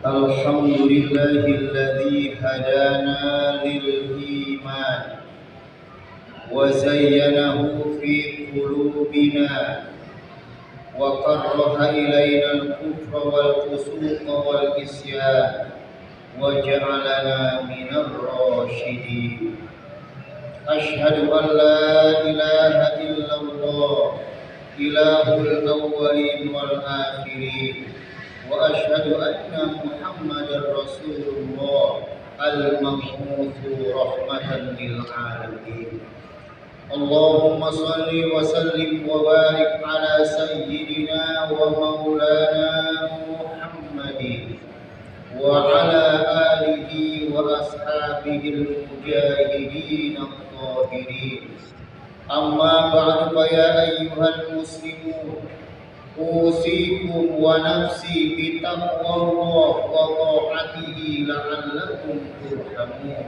الحمد لله الذي هدانا للإيمان وزينه في قلوبنا وكره إلينا الكفر والفسوق والعصيان وجعلنا من الراشدين. أشهد أن لا إله إلا الله إله الأولين والآخرين وأشهد أن محمدا رسول الله المبعوث رحمة للعالمين. اللهم صل وسلم وبارك على سيدنا ومولانا محمد وعلى آله وأصحابه المجاهدين الطاهرين. أما بعد فيا أيها المسلمون أوصيكم ونفسي بتقوى الله وطاعته لعلكم ترحمون.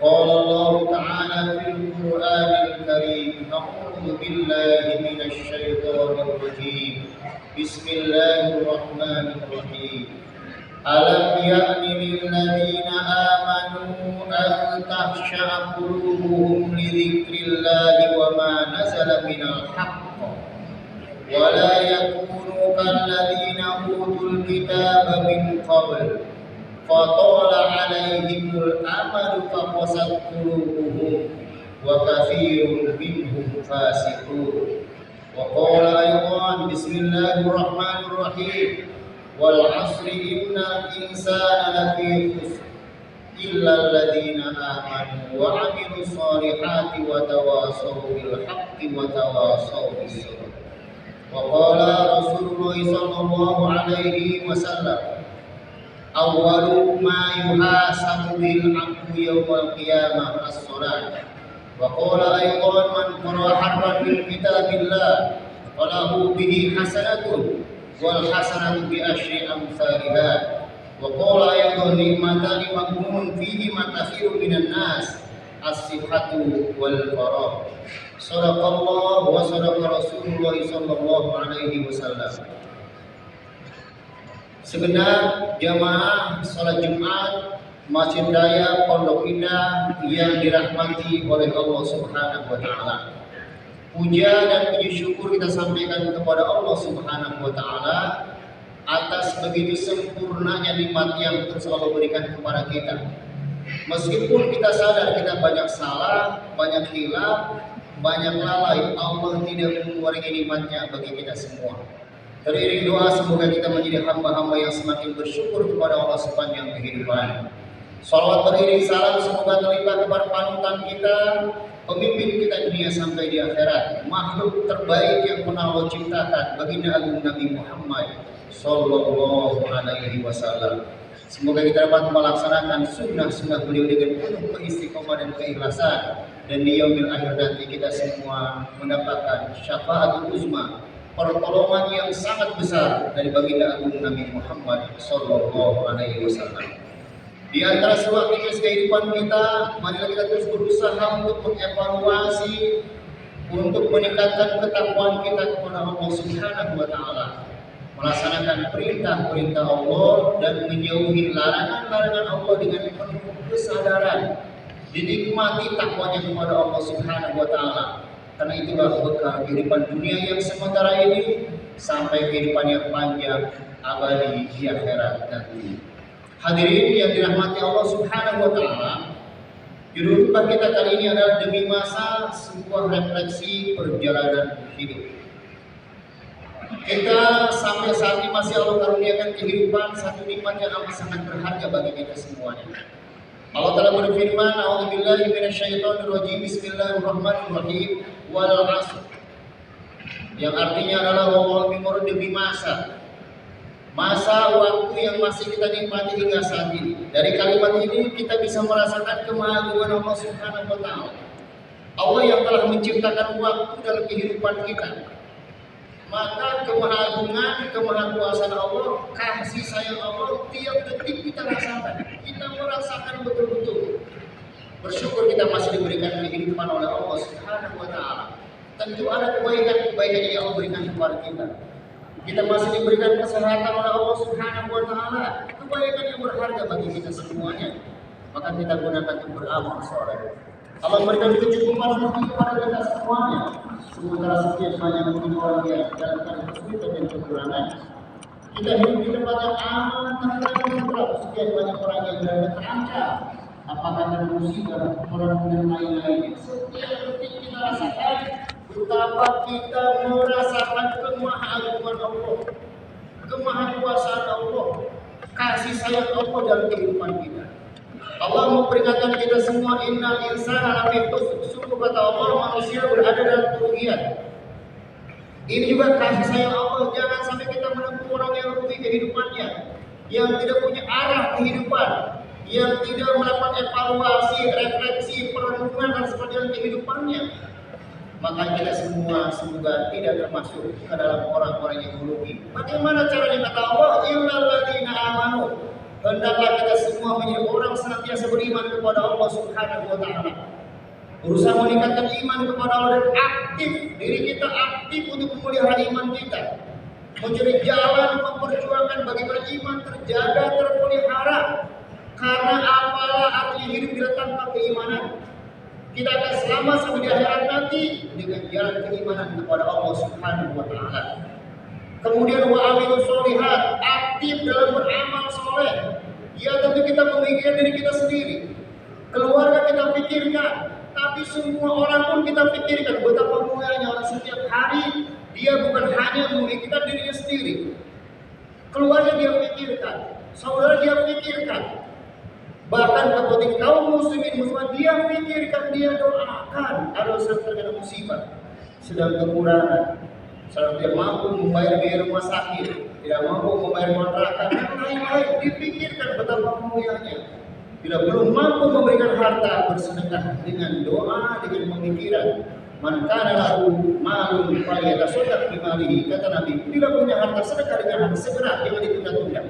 قال الله تعالى في القرآن الكريم: أعوذ بالله من الشيطان الرجيم. بسم الله الرحمن الرحيم. ألم يأن للذين آمنوا أن تخشع قلوبهم لذكر الله وما نزل من الحق ولا يكونوا كالذين أوتوا الكتاب من قبل فطال عليهم الأمد فقست قلوبهم وكثير منهم فاسقون. وقال أيضا: بسم الله الرحمن الرحيم. والعصر إن الإنسان لفي خسر إلا الذين آمنوا وعملوا الصالحات وتواصوا بالحق وتواصوا بالصبر. وقال رسول الله صلى الله عليه وسلم: أول ما يحاسب به العبد يوم القيامة الصلاة. وقال أيضا: من قرأ حرفا من كتاب الله فله به حسنة والحسنة بعشر أمثالها. وقال أيضا: نعمتان مغبون فيهما كثير من الناس الصحة والفراغ. صدق الله وصدق رسول الله صلى الله عليه وسلم. Segenap jamaah salat Jumat Masjid Raya Pondok Indah yang dirahmati oleh Allah Subhanahu wa taala. Puja dan puji syukur kita sampaikan kepada Allah Subhanahu wa taala atas begitu sempurnanya nikmat yang terus Allah berikan kepada kita. Meskipun kita sadar kita banyak salah, banyak hilaf, banyak lalai, Allah tidak mengurangi nikmatnya bagi kita semua. Teriring doa semoga kita menjadi hamba-hamba yang semakin bersyukur kepada Allah sepanjang kehidupan. Salawat beriring salam semoga terlimpah kepada panutan kita, pemimpin kita dunia sampai di akhirat, makhluk terbaik yang pernah Allah ciptakan, baginda agung Nabi Muhammad sallallahu alaihi wasallam. Semoga kita dapat melaksanakan sunnah-sunnah beliau dengan penuh keistiqomah dan keikhlasan, dan di yaumil akhir nanti kita semua mendapatkan syafaatul uzma, pertolongan yang sangat besar dari baginda agung Nabi Muhammad sallallahu alaihi wasallam. Di antara sebuah aktivitas kehidupan kita, marilah kita terus berusaha untuk mengevaluasi, untuk meningkatkan ketakwaan kita kepada Allah Subhanahu wa taala, melaksanakan perintah-perintah Allah dan menjauhi larangan-larangan Allah dengan penuh kesadaran, dinikmati takwanya kepada Allah Subhanahu wa taala. Karena itulah bekal kehidupan dunia yang sementara ini sampai kehidupan yang panjang abadi di akhirat nanti. Hadirin yang dirahmati Allah Subhanahu wa taala, judul khutbah kita kali ini adalah demi masa sebuah refleksi perjalanan hidup. Kita sampai saat ini masih Allah karuniakan kehidupan, satu nikmat yang amat sangat berharga bagi kita semuanya. Allah telah berfirman, A'udzubillahi minasyaitonirrajim, Bismillahirrahmanirrahim, wal 'asr. Yang artinya adalah wal demi masa waktu yang masih kita nikmati hingga saat ini. Dari kalimat ini kita bisa merasakan kemahaguan Allah Subhanahu wa taala. Allah yang telah menciptakan waktu dalam kehidupan kita. Maka kemahagungan, kemahakuasaan Allah, kasih sayang Allah tiap detik kita rasakan. Kita merasakan betul-betul. Bersyukur kita masih diberikan kehidupan oleh Allah Subhanahu wa taala. Tentu ada kebaikan-kebaikan yang Allah berikan kepada kita. kita masih diberikan kesehatan oleh Allah Subhanahu wa taala, kebaikan yang berharga bagi kita semuanya. Maka kita gunakan untuk beramal soleh. Allah memberikan kecukupan rezeki kepada kita semuanya. Sementara sekian banyak mungkin orang yang dalam kesulitan dan kekurangan. Kita hidup di tempat yang aman, tenang, sekian banyak orang yang berada terancam. Apakah karena musibah, perang dan lain-lain. Setiap detik kita rasakan betapa kita merasakan kemahaguman Allah, kemahakuasaan Allah, kasih sayang Allah dalam kehidupan kita. Allah memperingatkan kita semua, innal insana lafi khusr. Sungguh kata Allah, manusia berada dalam kerugian. Ini juga kasih sayang Allah. Jangan sampai kita menempuh orang yang rugi kehidupannya, yang tidak punya arah kehidupan, yang tidak melakukan evaluasi, refleksi, perenungan dan sebagainya kehidupannya. Maka kita semua semoga tidak termasuk ke dalam orang-orang yang merugi. Bagaimana caranya? Kata Allah, illal ladzina amanu. Hendaklah kita semua menjadi orang senantiasa beriman kepada Allah Subhanahu wa taala. Berusaha meningkatkan iman kepada Allah dan aktif, diri kita aktif untuk memelihara iman kita. Mencari jalan memperjuangkan bagaimana iman terjaga, terpelihara. Karena apalah artinya hidup bila tanpa keimanan? Kita akan selamat sampai di akhirat nanti dengan jalan keimanan kepada Allah Subhanahu wa taala. Kemudian wa amilus sholihat, aktif dalam beramal soleh. Ya tentu kita memikirkan diri kita sendiri, keluarga kita pikirkan, tapi semua orang pun kita pikirkan. Betapa mulianya orang setiap hari dia bukan hanya memikirkan dirinya sendiri, keluarga dia pikirkan, saudara dia pikirkan, bahkan kepentingan kaum muslimin muslimat dia pikirkan, dia doakan. Ada yang terkena musibah, sedang kekurangan, sedang tidak mampu membayar biaya rumah sakit, tidak mampu membayar kontrakan dan lain-lain, dipikirkan betapa mulianya. Bila belum mampu memberikan harta, bersedekah dengan doa, dengan pemikiran. Man kana lahu malun falyatasaddaq bimalihi, kata Nabi, bila punya harta sedekah dengan harta, segera, jangan ditunda-tunda.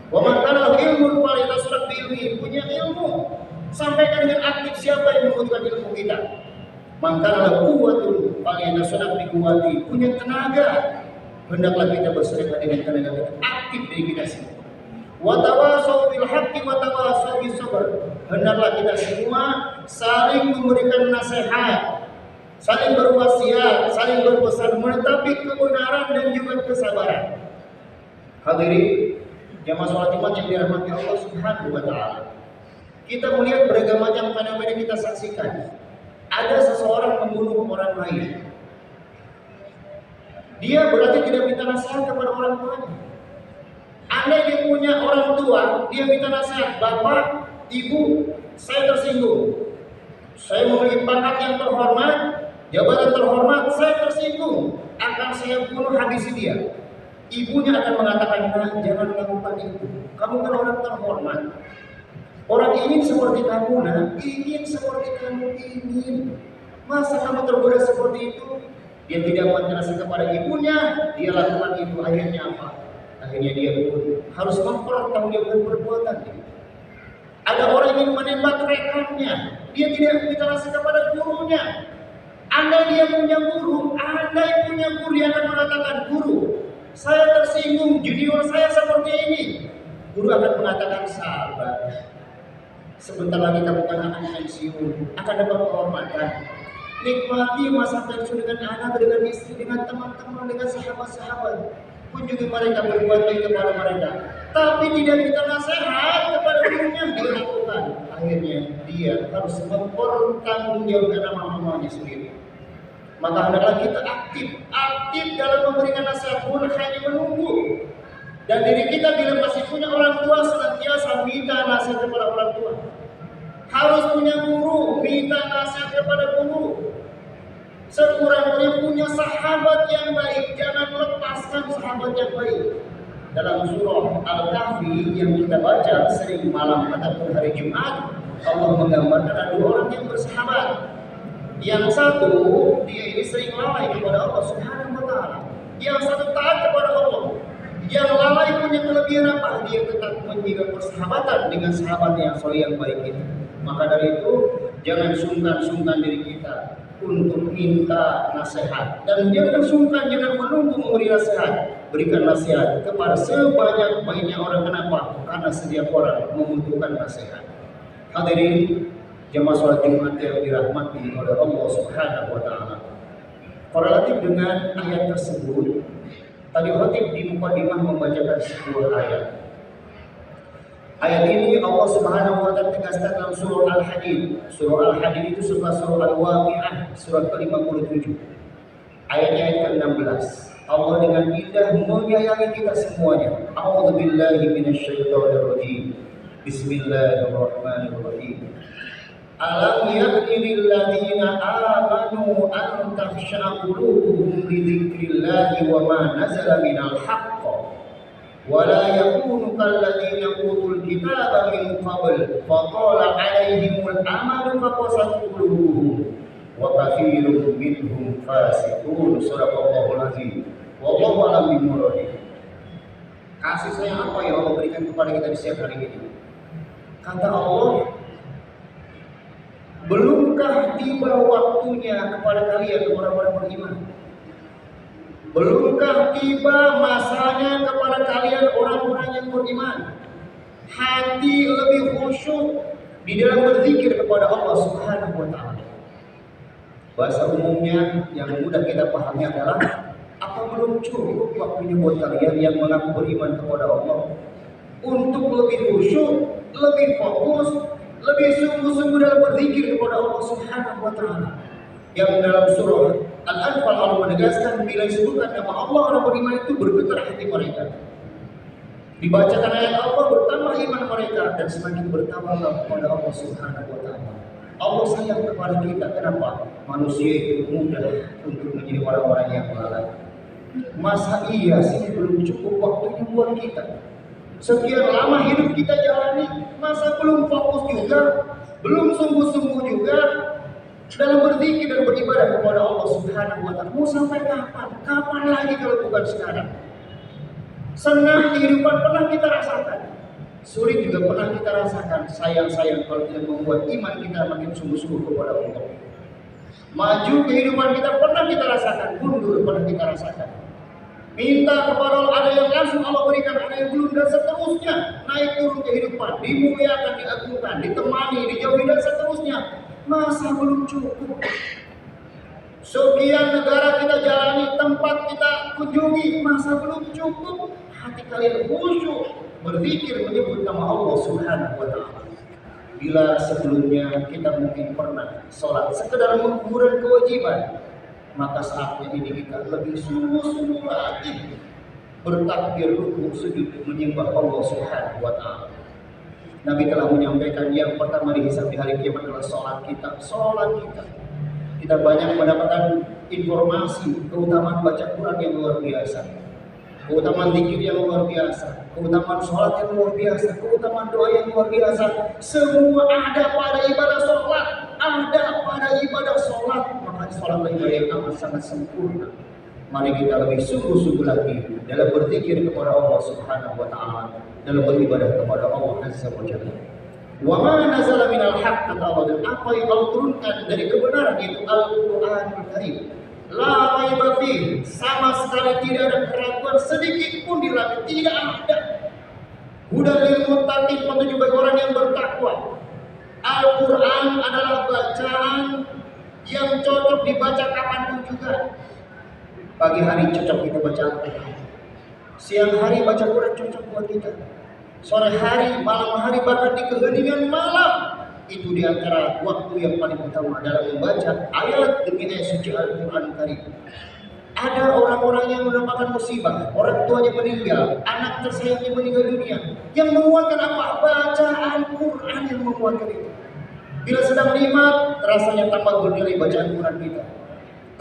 Wa man kana lahu ilmun falyatasaddaq biilmihi, punya ilmu, sampaikan dengan aktif. Siapa yang membutuhkan ilmu kita? Man kana lahu quwwatun falyatasaddaq biquwwatihi, punya tenaga, hendaklah kita bersedekah dengan tenaga kita, aktif dari kita semua. Wa tawasau bil haqqi wa tawasau bis sabr, hendaklah kita semua saling memberikan nasihat, saling berwasiat, saling berpesan, menetapi kebenaran dan juga kesabaran. Hadirin jamaah salat Jumat yang dirahmati Allah Subhanahu wa taala. Kita melihat beragam macam fenomena kita saksikan. Ada seseorang membunuh orang lain. Dia berarti tidak minta nasihat kepada orang tuanya. Andai dia punya orang tua, dia minta nasihat, bapak, ibu, saya tersinggung, saya memiliki pangkat yang terhormat, jabatan terhormat, saya tersinggung, akan saya bunuh, habisi dia. Ibunya akan mengatakan, nah, jangan lakukan itu, kamu kan orang terhormat, orang ingin seperti kamu, nah, ingin seperti kamu ingin, masa kamu tergoda seperti itu? Dia tidak menjelaskan kepada ibunya, dia lakukan itu. Akhirnya apa? Akhirnya dia pun harus mempertanggungjawabkan perbuatannya. Ada orang yang menembak rekannya, dia tidak menjelaskan kepada gurunya. Andai dia punya guru, dia akan mengatakan, guru, saya tersinggung, junior saya seperti ini. Guru akan mengatakan, sabar, sebentar lagi kamu akan pensiun, akan dapat kehormatan. Nikmati masa pensiun dengan anak, dengan istri, dengan teman-teman, dengan sahabat-sahabat. Kunjungi mereka, berbuat baik kepada mereka. Tapi tidak minta nasihat kepada gurunya, dia lakukan. Akhirnya dia harus mempertanggungjawabkan amal-amalnya sendiri. Maka hendaklah kita aktif dalam memberikan nasihat, bukan hanya menunggu. Dan diri kita bila masih punya orang tua, senantiasa minta nasihat kepada orang tua. Harus punya guru, minta nasihat kepada guru. Sekurang-kurangnya punya sahabat yang baik, jangan lepaskan sahabat yang baik. Dalam surah Al-Kahfi yang kita baca sering malam ataupun hari Jumat, Allah menggambarkan ada dua orang yang bersahabat. Yang satu, dia ini sering lalai kepada Allah Subhanahu wa taala. Yang satu taat kepada Allah. Yang lalai punya kelebihan apa? Dia tetap menjaga persahabatan dengan sahabat yang soleh yang baik itu. Maka dari itu, jangan sungkan-sungkan diri kita. untuk minta nasihat, dan jangan sungkan, jangan menunggu memberi nasihat. Berikan nasihat kepada sebanyak-banyaknya orang. Kenapa? Karena setiap orang membutuhkan nasihat. Hadirin jemaah salat Jumat yang dirahmati oleh Allah Subhanahu wa taala. Korelatif dengan ayat tersebut, tadi khatib di mukadimah membacakan sebuah ayat. Ayat ini Allah Subhanahu wa taala tegaskan dalam surah Al-Hadid. Surah Al-Hadid itu setelah surah Al-Waqi'ah, surat ke-57. Ayatnya ayat ke-16. Allah dengan indah menyayangi kita semuanya. A'udzubillahi minasyaitonirrajim. Bismillahirrahmanirrahim. Alam yakni lil ladzina amanu an takhsha'a qulubuhum li dzikrillahi wa ma nazala minal haqq wa la yakunu kal ladzina utul kitaba min qabl fa qala 'alaihimul amadu fa qasat qulubuhum wa katsirun minhum fasiqun. Shadaqallahul azim. Wallahu a'lam bishawab. Kasih sayang apa yang Allah berikan kepada kita di setiap hari ini? Kata Allah, belumkah tiba waktunya kepada kalian orang-orang beriman? Belumkah tiba masanya kepada kalian orang-orang yang beriman? Hati lebih khusyuk di dalam berzikir kepada Allah Subhanahu wa taala. Bahasa umumnya yang mudah kita pahami adalah, apa belum cukup waktunya buat kalian yang mengaku beriman kepada Allah untuk lebih khusyuk, lebih fokus, lebih sungguh-sungguh dalam berzikir kepada Allah Subhanahu wa taala? Yang dalam surah Al-Anfal Allah menegaskan, bila disebutkan nama Allah, orang beriman itu bergetar hati mereka. Dibacakan ayat Allah, bertambah iman mereka dan semakin bertambah kepada Allah Subhanahu wa taala. Allah sayang kepada kita. Kenapa? Manusia itu mudah untuk menjadi orang-orang yang lalai. Masa iya sih belum cukup waktunya buat kita? Sekian lama hidup kita jalani, masa belum fokus juga, belum sungguh-sungguh juga dalam berzikir dan beribadah kepada Allah Subhanahu wa taala? Mau sampai kapan? Kapan lagi kalau bukan sekarang? Senang kehidupan pernah kita rasakan, sulit juga pernah kita rasakan. Sayang kalau tidak membuat iman kita makin sungguh-sungguh kepada Allah. Maju kehidupan kita pernah kita rasakan, mundur pernah kita rasakan. Minta kepada Allah, ada yang langsung Allah berikan, ada yang belum, dan seterusnya. Naik turun kehidupan, dimuliakan, diagungkan, ditemani, dijauhi, dan seterusnya. Masa belum cukup? Sekian negara kita jalani, tempat kita kunjungi, masa belum cukup? Hati kalian khusyuk berzikir menyebut nama Allah Subhanahu wa taala. Bila sebelumnya kita mungkin pernah sholat sekedar menggugurkan kewajiban, maka saatnya ini kita lebih sungguh-sungguh lagi bertakbir, rukuk, sujud, menyembah Allah Subhanahu wa taala. Nabi telah menyampaikan yang pertama dihisab di hari kiamat adalah sholat kita. Kita banyak mendapatkan informasi keutamaan baca Quran yang luar biasa, keutamaan zikir yang luar biasa, keutamaan sholat yang luar biasa, keutamaan doa yang luar biasa. Semua ada pada ibadah sholat, Maka sholat ibadah yang amat sangat sempurna. Mari kita lebih sungguh-sungguh lagi dalam berzikir kepada Allah Subhanahu wa taala, dalam beribadah kepada Allah Azza wa Jalla. Wa ma nazala minal haqq, kata Allah, dan apa yang Allah turunkan dari kebenaran itu Al-Qur'anul Karim. La raiba fihi, sama sekali tidak ada keraguan sedikit pun di dalamnya, tidak ada. Hudal lil muttaqin, petunjuk bagi orang yang bertakwa. Al-Qur'an adalah bacaan yang cocok dibaca kapanpun juga. Pagi hari cocok kita baca Al-Qur'an, siang hari baca Quran cocok buat kita, sore hari, malam hari, bahkan di keheningan malam, itu di antara waktu yang paling utama dalam membaca ayat demi ayat suci Al-Quran Karim. Ada orang-orang yang mendapatkan musibah, orang tuanya meninggal, anak tersayangnya meninggal dunia. Yang menguatkan apa? Bacaan Quran yang menguatkan itu. Bila sedang nikmat, rasanya tambah bernilai bacaan Quran kita,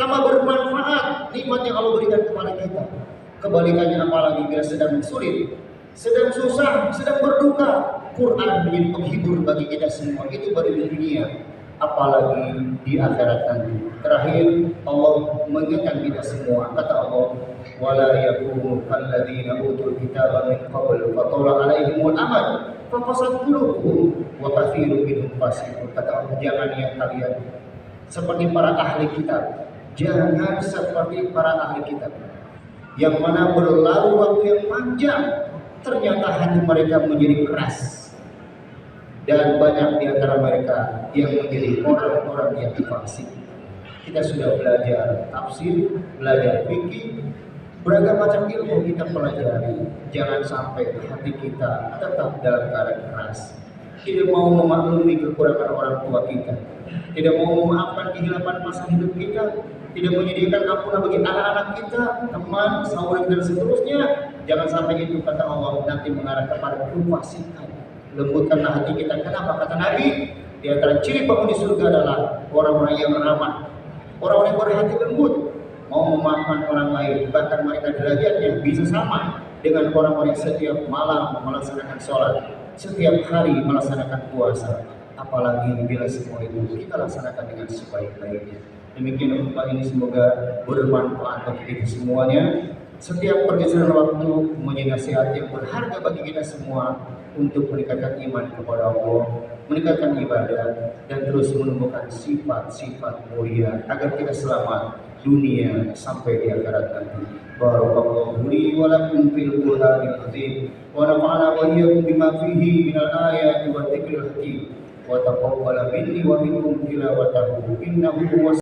tambah bermanfaat nikmat yang Allah berikan kepada kita. Kebalikannya apalagi bila sedang sulit, sedang susah, sedang berduka, Quran menjadi penghibur bagi kita semua. Itu baru di dunia, apalagi di akhirat nanti. Terakhir Allah mengingatkan kita semua, kata Allah, wala yakunu kalladzina utul kitaba min qabl fatala alaihimul amad faqasat qulubuhum wa katsirun minhum fasiqun. Kata Allah, jangan yang kalian seperti para ahli kitab. Jangan seperti para ahli kitab yang mana berlalu waktu yang panjang, ternyata hati mereka menjadi keras, dan banyak di antara mereka yang menjadi orang-orang yang fasik. Kita sudah belajar tafsir, belajar fikih, beragam macam ilmu kita pelajari. Jangan sampai hati kita tetap dalam keadaan keras, tidak mau memaklumi kekurangan orang tua kita, tidak mau memaafkan kehilapan masa hidup kita, tidak menyediakan ampunan bagi anak-anak kita, teman, saudara dan seterusnya. Jangan sampai itu, kata Allah, nanti mengarah kepada kefasikan. Lembutkanlah hati kita. Kenapa? Kata Nabi, di antara ciri penghuni surga adalah orang-orang yang ramah, orang-orang yang berhati lembut, mau memaafkan orang lain, bahkan mereka derajatnya bisa sama dengan orang-orang yang setiap malam melaksanakan sholat, setiap hari melaksanakan puasa. Apalagi bila semua itu kita laksanakan dengan sebaik-baiknya. Demikian khutbah ini semoga bermanfaat bagi kita semuanya. Setiap pergeseran waktu menjadi nasihat yang berharga bagi kita semua untuk meningkatkan iman kepada Allah, meningkatkan ibadah, dan terus menumbuhkan sifat-sifat mulia agar kita selamat dunia sampai di akhirat nanti. Barakallahu li wa lakum fil Qur'anil azim wa nafa'ana wa iyyakum bima fihi minal ayati wa dzikril hakim wa taqabbal minni wa minkum tilawatahu innahu huwas